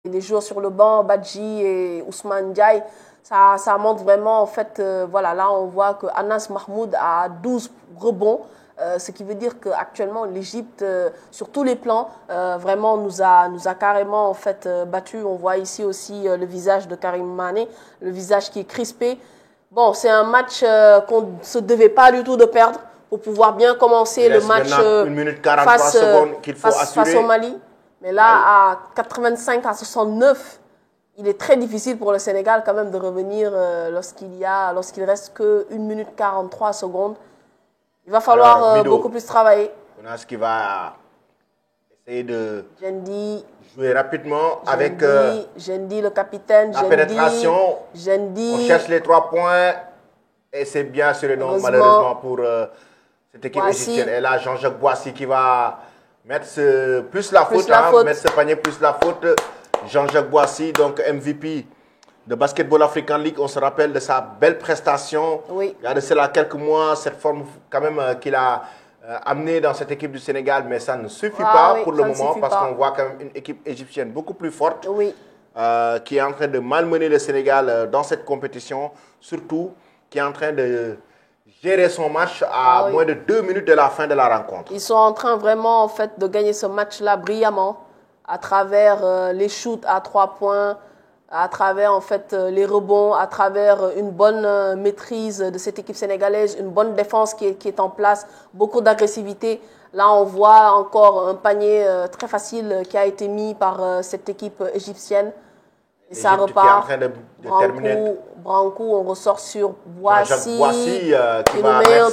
les joueurs sur le banc, Badji et Ousmane Ndiaye, ça montre vraiment, en fait, voilà, là on voit que Anas Mahmoud a 12 rebonds, ce qui veut dire qu'actuellement l'Égypte, sur tous les plans, vraiment nous a carrément en fait battu. On voit ici aussi le visage de Karim Mané, le visage qui est crispé. Bon, c'est un match qu'on ne se devait pas du tout de perdre pour pouvoir bien commencer le match 1 minute 43 secondes qu'il faut assurer. face au Mali. Mais là, à 85 à 69, il est très difficile pour le Sénégal quand même de revenir lorsqu'il reste que 1 minute 43 secondes. Il va falloir beaucoup plus travailler. On a ce qui va essayer de Jendi, jouer rapidement avec Jendi, le capitaine. la pénétration. Jendi. On cherche les 3 points et c'est bien sur le nom malheureusement pour cette équipe égyptienne. Et là, Jean-Jacques Boissy qui va mettre plus la faute, mettre ce panier plus la faute. Jean-Jacques Boissy, donc MVP de Basketball African League, on se rappelle de sa belle prestation. Oui. Il y a de cela quelques mois, cette forme quand même qu'il a amenée dans cette équipe du Sénégal, mais ça ne suffit pas pour le moment parce qu'on voit quand même une équipe égyptienne beaucoup plus forte qui est en train de malmener le Sénégal dans cette compétition, surtout qui est en train de gérer son match à moins de 2 minutes de la fin de la rencontre. Ils sont en train vraiment en fait de gagner ce match-là brillamment à travers les shoots à 3 points, à travers en fait les rebonds, à travers une bonne maîtrise de cette équipe sénégalaise, une bonne défense qui est en place, beaucoup d'agressivité. Là, on voit encore un panier très facile qui a été mis par cette équipe égyptienne. Et ça repart. Qui est en train de terminer. Branco, on ressort sur Boissy. Boissy qui va mettre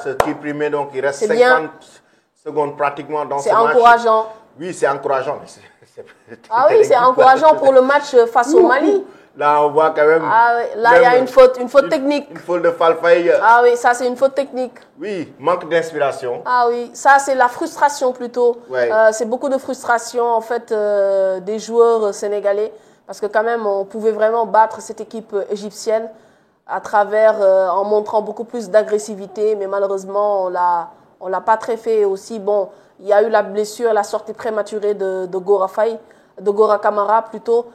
ce tir primé, donc il reste 50 secondes pratiquement dans ce match. C'est encourageant. Oui, c'est encourageant. Oui, c'est encourageant pour le match face au Mali. Là, on voit quand même. Là, il y a une faute technique. Une faute de Falfaï. Oui, ça, c'est une faute technique. Oui, manque d'inspiration. Oui, ça, c'est la frustration plutôt. Ouais. C'est beaucoup de frustration, en fait, des joueurs sénégalais. Parce que quand même, on pouvait vraiment battre cette équipe égyptienne à travers, en montrant beaucoup plus d'agressivité. Mais malheureusement, on l'a pas très fait aussi. Bon, il y a eu la blessure, la sortie prématurée de Gora Kamara plutôt.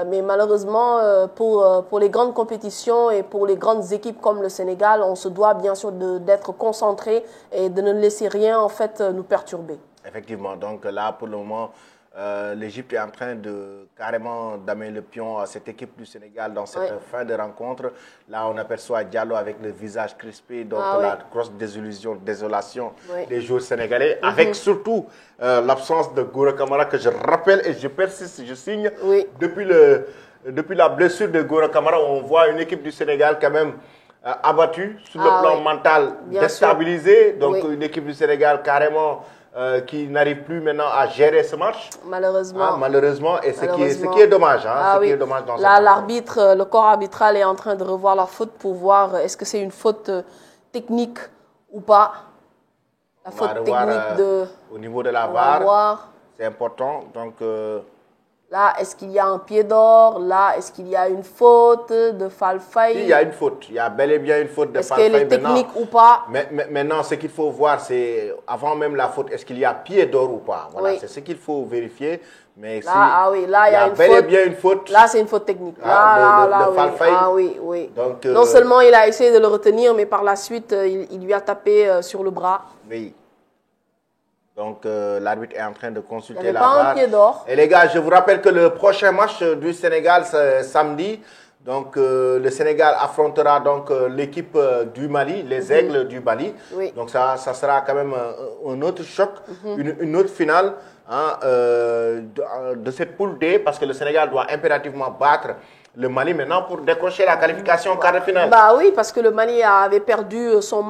Mais malheureusement, pour les grandes compétitions et pour les grandes équipes comme le Sénégal, on se doit bien sûr d'être concentré et de ne laisser rien en fait nous perturber. Effectivement, donc là pour le moment, l'Égypte est en train de carrément damer le pion à cette équipe du Sénégal dans cette fin de rencontre. Là, on aperçoit Diallo avec le visage crispé, donc la grosse désolation des joueurs sénégalais, avec surtout l'absence de Gora Kamara que je rappelle et je persiste, je signe. Depuis la blessure de Gora Kamara, on voit une équipe du Sénégal quand même abattue sur le plan mental, déstabilisée. Donc une équipe du Sénégal carrément qui n'arrive plus maintenant à gérer ce match. Malheureusement. Malheureusement, et ce qui est dommage. Qui est dommage dans là, l'arbitre, le corps arbitral est en train de revoir la faute pour voir est-ce que c'est une faute technique ou pas. La faute technique au niveau de la VAR, c'est important. Donc, là, est-ce qu'il y a un pied d'or? Là, est-ce qu'il y a une faute de Falfaï? Il y a une faute. Il y a bel et bien une faute de Falfaï. Est-ce qu'elle est technique ou pas? Mais maintenant, ce qu'il faut voir, c'est, avant même la faute, est-ce qu'il y a pied d'or ou pas? Voilà, c'est ce qu'il faut vérifier. Mais là, il y a bel et bien une faute. Là, c'est une faute technique. De Falfaï. Oui. Donc, non seulement il a essayé de le retenir, mais par la suite, il lui a tapé sur le bras. Oui. Donc, l'arbitre est en train de consulter la VAR. VAR. Un pied d'or. Et les gars, je vous rappelle que le prochain match du Sénégal, c'est samedi. Donc, le Sénégal affrontera donc l'équipe du Mali, les Aigles du Mali. Oui. Donc, ça sera quand même un autre choc, une autre finale de cette poule D, parce que le Sénégal doit impérativement battre le Mali maintenant pour décrocher la qualification en quart de finale. Oui, parce que le Mali avait perdu son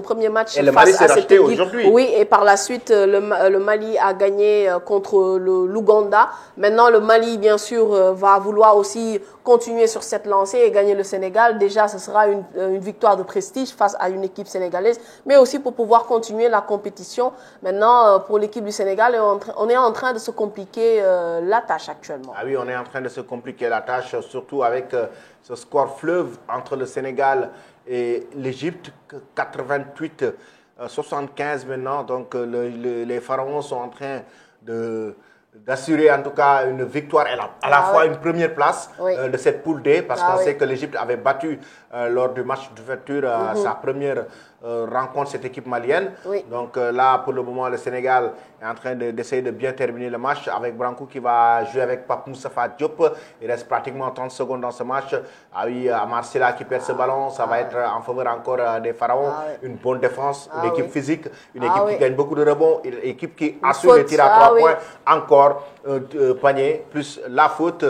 premier match et le Mali s'est racheté aujourd'hui. Oui, et par la suite, le Mali a gagné contre l'Ouganda. Maintenant, le Mali, bien sûr, va vouloir aussi continuer sur cette lancée et gagner le Sénégal. Déjà, ce sera une victoire de prestige face à une équipe sénégalaise, mais aussi pour pouvoir continuer la compétition. Maintenant, pour l'équipe du Sénégal, on est en train de se compliquer la tâche actuellement. Ah oui, on est en train de se compliquer la tâche, surtout avec ce score fleuve entre le Sénégal et l'Égypte, 88-75 maintenant. Donc les Pharaons sont en train de d'assurer en tout cas une victoire et à la fois une première place de cette poule D, parce qu'on sait que l'Égypte avait battu lors du match d'ouverture sa première rencontre cette équipe malienne. Donc là, pour le moment, le Sénégal est en train d'essayer de bien terminer le match avec Branco qui va jouer avec Pape Moustapha Diop. Il reste pratiquement 30 secondes dans ce match. Ah oui, Marcela qui perd ce ballon, ça va être en faveur encore des Pharaons. Une bonne défense, une équipe physique, une équipe qui gagne beaucoup de rebonds, une équipe qui assure les tirs à 3 points. Encore panier, plus la faute.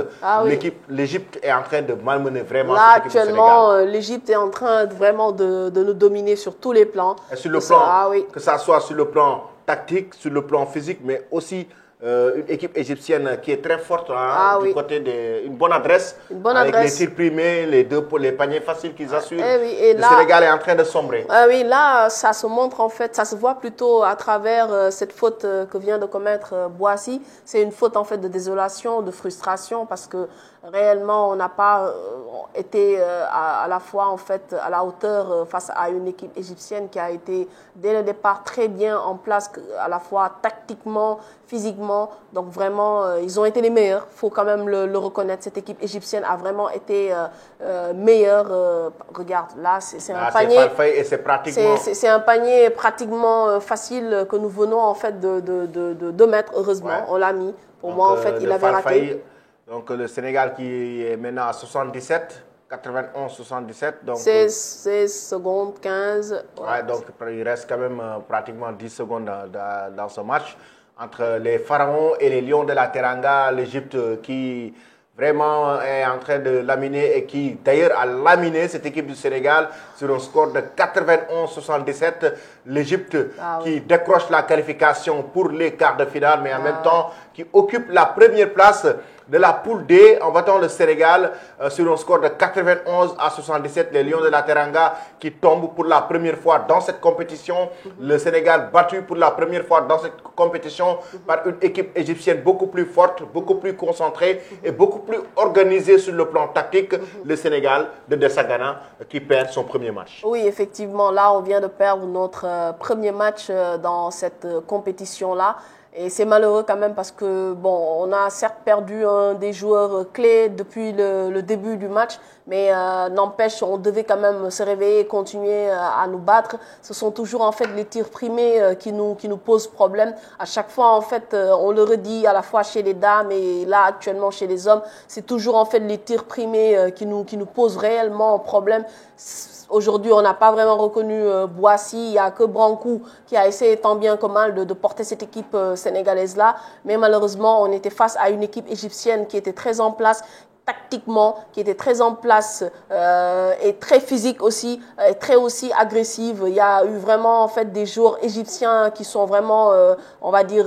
L'Égypte est en train de malmener vraiment là, cette équipe du Sénégal. actuellement, l'Égypte est en train vraiment de nous dominer sur tous les plans. Et sur le plan, que ça soit sur le plan tactique, sur le plan physique, mais aussi une équipe égyptienne qui est très forte du côté d'une bonne adresse, avec les tirs primés, les paniers faciles qu'ils assurent. Le Sénégal est en train de sombrer. Oui, là, ça se montre en fait, ça se voit plutôt à travers cette faute que vient de commettre Boissy. C'est une faute en fait de désolation, de frustration, parce que réellement on n'a pas été à la fois en fait à la hauteur face à une équipe égyptienne qui a été dès le départ très bien en place, à la fois tactiquement, physiquement. Donc vraiment, ils ont été les meilleurs. Il faut quand même le reconnaître. Cette équipe égyptienne a vraiment été meilleure. Regarde, là, c'est un panier. C'est un panier pratiquement facile que nous venons en fait de mettre. Heureusement, on l'a mis. Pour moi, en fait, il avait raté. Donc le Sénégal qui est maintenant à 77. 91-77. Donc 16 secondes, 15. Donc il reste quand même pratiquement 10 secondes dans ce match. Entre les Pharaons et les Lions de la Teranga, l'Égypte qui vraiment est en train de laminer et qui d'ailleurs a laminé cette équipe du Sénégal sur un score de 91-77. L'Égypte qui décroche la qualification pour les quarts de finale, mais en même temps qui occupe la première place de la poule D en battant le Sénégal sur un score de 91-77. Les Lions de la Teranga qui tombent pour la première fois dans cette compétition. Le Sénégal battu pour la première fois dans cette compétition par une équipe égyptienne beaucoup plus forte, beaucoup plus concentrée et beaucoup plus organisée sur le plan tactique. Le Sénégal de Dessagana qui perd son premier match. Oui, effectivement, là on vient de perdre notre premier match dans cette compétition-là. Et c'est malheureux quand même parce que, bon, on a certes perdu un des joueurs clés depuis le début du match, mais n'empêche, on devait quand même se réveiller et continuer à nous battre. Ce sont toujours en fait les tirs primés qui nous posent problème. À chaque fois, en fait, on le redit à la fois chez les dames et là actuellement chez les hommes, c'est toujours en fait les tirs primés qui nous posent réellement problème. Aujourd'hui, on n'a pas vraiment reconnu Boissy. Il n'y a que Branco qui a essayé tant bien que mal de porter cette équipe sénégalaise-là. Mais malheureusement, on était face à une équipe égyptienne qui était très en place tactiquement, qui était très en place et très physique aussi, et très aussi agressive. Il y a eu vraiment en fait des joueurs égyptiens qui sont vraiment, on va dire,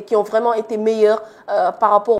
qui ont vraiment été meilleurs par rapport